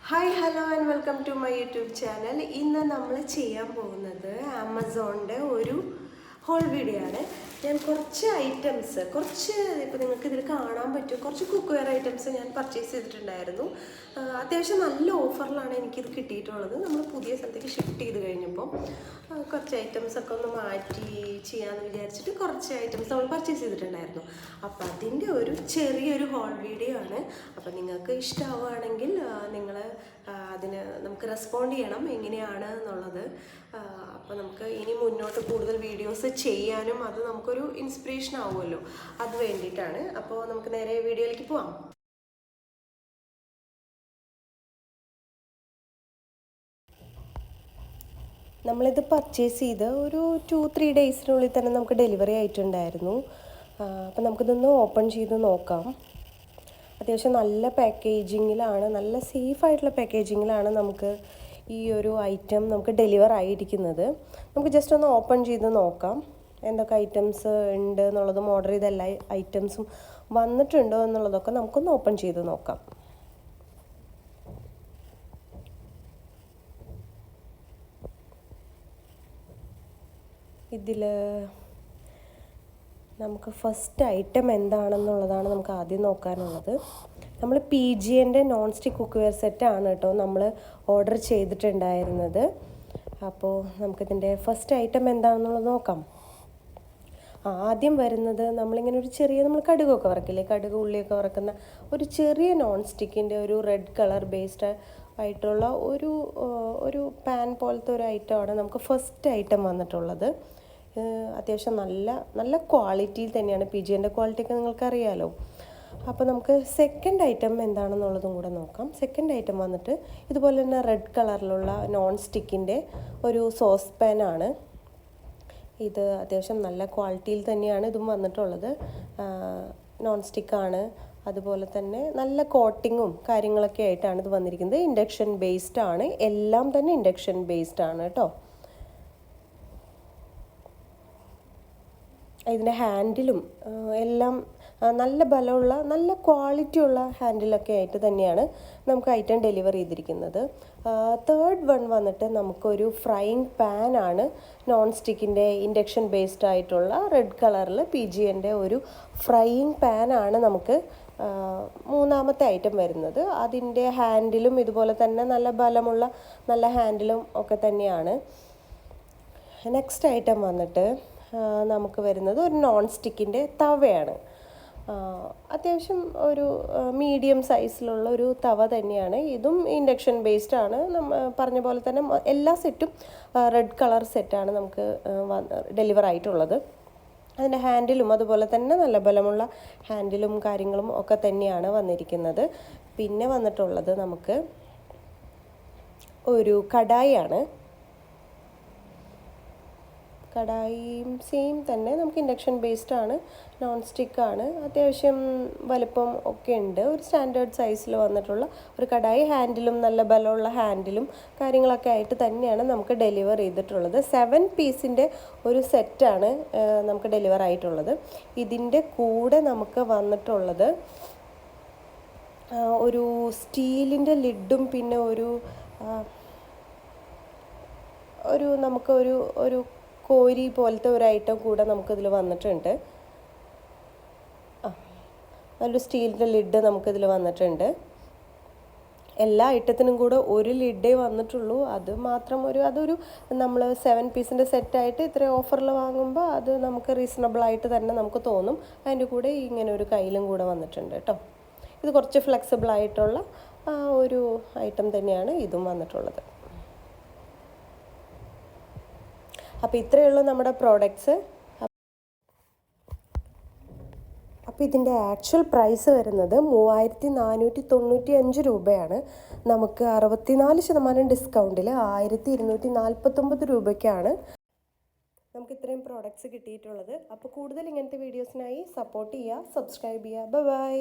Hi hello and welcome to my YouTube channel. ഇന്ന് നമ്മൾ ചെയ്യാൻ പോകുന്നത് ആമസോണിൻ്റെ ഒരു ഹോൾ വീഡിയോ ആണ്. ഞാൻ കുറച്ച് ഐറ്റംസ് ഇപ്പോൾ നിങ്ങൾക്ക് ഇതിൽ കാണാൻ പറ്റും, കുറച്ച് കുക്ക് വെയർ ഐറ്റംസ് ഞാൻ പർച്ചേസ് ചെയ്തിട്ടുണ്ടായിരുന്നു. അത്യാവശ്യം നല്ല ഓഫറിലാണ് എനിക്കിത് കിട്ടിയിട്ടുള്ളത്. നമ്മൾ പുതിയ സ്ഥലത്തേക്ക് ഷിഫ്റ്റ് ചെയ്ത് കഴിഞ്ഞപ്പോൾ കുറച്ച് ഐറ്റംസൊക്കെ ഒന്ന് മാറ്റി ചെയ്യാമെന്ന് വിചാരിച്ചിട്ട് കുറച്ച് ഐറ്റംസ് നമ്മൾ പർച്ചേസ് ചെയ്തിട്ടുണ്ടായിരുന്നു. അപ്പോൾ അതിൻ്റെ ഒരു ചെറിയൊരു ഹോൾ വീഡിയോ ആണ്. അപ്പോൾ നിങ്ങൾക്ക് ഇഷ്ടമാവുകയാണെങ്കിൽ നിങ്ങൾ അതിന് നമുക്ക് റെസ്പോണ്ട് ചെയ്യണം എങ്ങനെയാണ് എന്നുള്ളത്. അപ്പോൾ നമുക്ക് ഇനി മുന്നോട്ട് കൂടുതൽ വീഡിയോസ് ചെയ്യാനും അത് നമുക്കൊരു ഇൻസ്പിറേഷൻ ആവുമല്ലോ, അത് വേണ്ടിയിട്ടാണ്. അപ്പോൾ നമുക്ക് നേരെ വീഡിയോയിലേക്ക് പോവാം. നമ്മളിത് പർച്ചേസ് ചെയ്ത് ഒരു 2-3 ഡേയ്സിനുള്ളിൽ തന്നെ നമുക്ക് ഡെലിവറി ആയിട്ടുണ്ടായിരുന്നു. അപ്പോൾ നമുക്കിതൊന്ന് ഓപ്പൺ ചെയ്ത് നോക്കാം. അത്യാവശ്യം നല്ല പാക്കേജിങ്ങിലാണ്, നല്ല സേഫായിട്ടുള്ള പാക്കേജിങ്ങിലാണ് നമുക്ക് ഈ ഒരു ഐറ്റം നമുക്ക് ഡെലിവർ ആയിരിക്കുന്നത്. നമുക്ക് ജസ്റ്റ് ഒന്ന് ഓപ്പൺ ചെയ്ത് നോക്കാം എന്തൊക്കെ ഐറ്റംസ് ഉണ്ട് എന്നുള്ളതും ഓർഡർ ചെയ്ത എല്ലാ ഐറ്റംസും വന്നിട്ടുണ്ടോ എന്നുള്ളതൊക്കെ നമുക്കൊന്ന് ഓപ്പൺ ചെയ്ത് നോക്കാം. ഇതിൽ നമുക്ക് ഫസ്റ്റ് ഐറ്റം എന്താണെന്നുള്ളതാണ് നമുക്ക് ആദ്യം നോക്കാനുള്ളത്. നമ്മൾ PGൻ്റെ നോൺ സ്റ്റിക്ക് കുക്ക് വെയർ സെറ്റാണ് കേട്ടോ നമ്മൾ ഓർഡർ ചെയ്തിട്ടുണ്ടായിരുന്നത്. അപ്പോൾ നമുക്കിതിൻ്റെ ഫസ്റ്റ് ഐറ്റം എന്താണെന്നുള്ളത് നോക്കാം. ആദ്യം വരുന്നത് നമ്മളിങ്ങനെ ഒരു ചെറിയ, നമ്മൾ കടുകൊക്കെ വറക്കില്ലേ, കടുക് ഉള്ളിയൊക്കെ വറക്കുന്ന ഒരു ചെറിയ നോൺ സ്റ്റിക്കിൻ്റെ ഒരു റെഡ് കളർ ബേസ്ഡ് ആയിട്ടുള്ള ഒരു പാൻ പോലത്തെ ഒരു ഐറ്റമാണ് നമുക്ക് ഫസ്റ്റ് ഐറ്റം വന്നിട്ടുള്ളത്. അത്യാവശ്യം നല്ല ക്വാളിറ്റിയിൽ തന്നെയാണ്. PGൻ്റെ ക്വാളിറ്റിയൊക്കെ നിങ്ങൾക്കറിയാലോ. അപ്പോൾ നമുക്ക് സെക്കൻഡ് ഐറ്റം എന്താണെന്നുള്ളതും കൂടെ നോക്കാം. സെക്കൻഡ് ഐറ്റം വന്നിട്ട് ഇതുപോലെ തന്നെ റെഡ് കളറിലുള്ള നോൺ സ്റ്റിക്കിൻ്റെ ഒരു സോസ് പാനാണ്. ഇത് അത്യാവശ്യം നല്ല ക്വാളിറ്റിയിൽ തന്നെയാണ് ഇതും വന്നിട്ടുള്ളത്. നോൺ സ്റ്റിക്കാണ്, അതുപോലെ തന്നെ നല്ല കോട്ടിങ്ങും കാര്യങ്ങളൊക്കെ ആയിട്ടാണ് ഇത് വന്നിരിക്കുന്നത്. ഇൻഡക്ഷൻ ബേസ്ഡ് ആണ്, എല്ലാം തന്നെ ഇൻഡക്ഷൻ ബേസ്ഡ് ആണ് കേട്ടോ. ഇതിൻ്റെ ഹാൻഡിലും എല്ലാം നല്ല ബലമുള്ള നല്ല ക്വാളിറ്റിയുള്ള ഹാൻഡിലൊക്കെ ആയിട്ട് തന്നെയാണ് നമുക്ക് ഐറ്റം ഡെലിവർ ചെയ്തിരിക്കുന്നത്. തേർഡ് വൺ വന്നിട്ട് നമുക്കൊരു ഫ്രൈയിങ് പാനാണ്, നോൺ സ്റ്റിക്കിൻ്റെ ഇൻഡക്ഷൻ ബേസ്ഡ് ആയിട്ടുള്ള റെഡ് കളറിൽ PGൻ്റെ ഒരു ഫ്രൈയിങ് പാനാണ് നമുക്ക് മൂന്നാമത്തെ ഐറ്റം വരുന്നത്. അതിൻ്റെ ഹാൻഡിലും ഇതുപോലെ തന്നെ നല്ല ബലമുള്ള നല്ല ഹാൻഡിലും ഒക്കെ തന്നെയാണ്. നെക്സ്റ്റ് ഐറ്റം വന്നിട്ട് നമുക്ക് വരുന്നത് ഒരു നോൺ സ്റ്റിക്കിൻ്റെ തവയാണ്. അത്യാവശ്യം ഒരു മീഡിയം സൈസിലുള്ള ഒരു തവ തന്നെയാണ്. ഇതും ഇൻഡക്ഷൻ ബേസ്ഡ് ആണ്. പറഞ്ഞ പോലെ തന്നെ എല്ലാ സെറ്റും റെഡ് കളർ സെറ്റാണ് നമുക്ക് ഡെലിവർ ആയിട്ടുള്ളത്. അതിൻ്റെ ഹാൻഡിലും അതുപോലെ തന്നെ നല്ല ബലമുള്ള ഹാൻഡിലും കാര്യങ്ങളും ഒക്കെ തന്നെയാണ് വന്നിരിക്കുന്നത്. പിന്നെ വന്നിട്ടുള്ളത് നമുക്ക് ഒരു കടായിയാണ്. കടായിയും സെയിം തന്നെ നമുക്ക് ഇൻഡക്ഷൻ ബേസ്ഡ് ആണ്, നോൺ സ്റ്റിക്കാണ്. അത്യാവശ്യം വലിപ്പം ഒക്കെ ഉണ്ട്. ഒരു സ്റ്റാൻഡേർഡ് സൈസിൽ വന്നിട്ടുള്ള ഒരു കടായി, ഹാൻഡിലും നല്ല ബലമുള്ള ഹാൻഡിലും കാര്യങ്ങളൊക്കെ ആയിട്ട് തന്നെയാണ് നമുക്ക് ഡെലിവർ ചെയ്തിട്ടുള്ളത്. 7 പീസിൻ്റെ ഒരു സെറ്റാണ് നമുക്ക് ഡെലിവർ ആയിട്ടുള്ളത്. ഇതിൻ്റെ കൂടെ നമുക്ക് വന്നിട്ടുള്ളത് ഒരു സ്റ്റീലിൻ്റെ ലിഡും പിന്നെ നമുക്ക് ഒരു കോരി പോലത്തെ ഒരു ഐറ്റം കൂടെ നമുക്കിതിൽ വന്നിട്ടുണ്ട്. നല്ലൊരു സ്റ്റീലിൻ്റെ ലിഡ് നമുക്കിതിൽ വന്നിട്ടുണ്ട്. എല്ലാ ഐറ്റത്തിനും കൂടെ ഒരു ലിഡേ വന്നിട്ടുള്ളൂ. അത് മാത്രം അതൊരു നമ്മൾ 7 പീസിൻ്റെ സെറ്റായിട്ട് ഇത്ര ഓഫറിൽ വാങ്ങുമ്പോൾ അത് നമുക്ക് റീസണബിളായിട്ട് തന്നെ നമുക്ക് തോന്നും. അതിൻ്റെ കൂടെ ഇങ്ങനെ ഒരു കയ്യിലും കൂടെ വന്നിട്ടുണ്ട് കേട്ടോ. ഇത് കുറച്ച് ഫ്ലെക്സിബിളായിട്ടുള്ള ഒരു ഐറ്റം തന്നെയാണ് ഇതും വന്നിട്ടുള്ളത്. അപ്പോൾ ഇത്രയേ ഉള്ളൂ നമ്മുടെ പ്രോഡക്റ്റ്സ്. അപ്പോൾ ഇതിൻ്റെ ആക്ച്വൽ പ്രൈസ് വരുന്നത് 3495 രൂപയാണ്. നമുക്ക് 64% ഡിസ്കൗണ്ടിൽ 1249 രൂപയ്ക്കാണ് നമുക്ക് ഇത്രയും പ്രോഡക്റ്റ്സ് കിട്ടിയിട്ടുള്ളത്. അപ്പോൾ കൂടുതൽ ഇങ്ങനത്തെ വീഡിയോസിനായി സപ്പോർട്ട് ചെയ്യുക, സബ്സ്ക്രൈബ് ചെയ്യുക. ബൈ.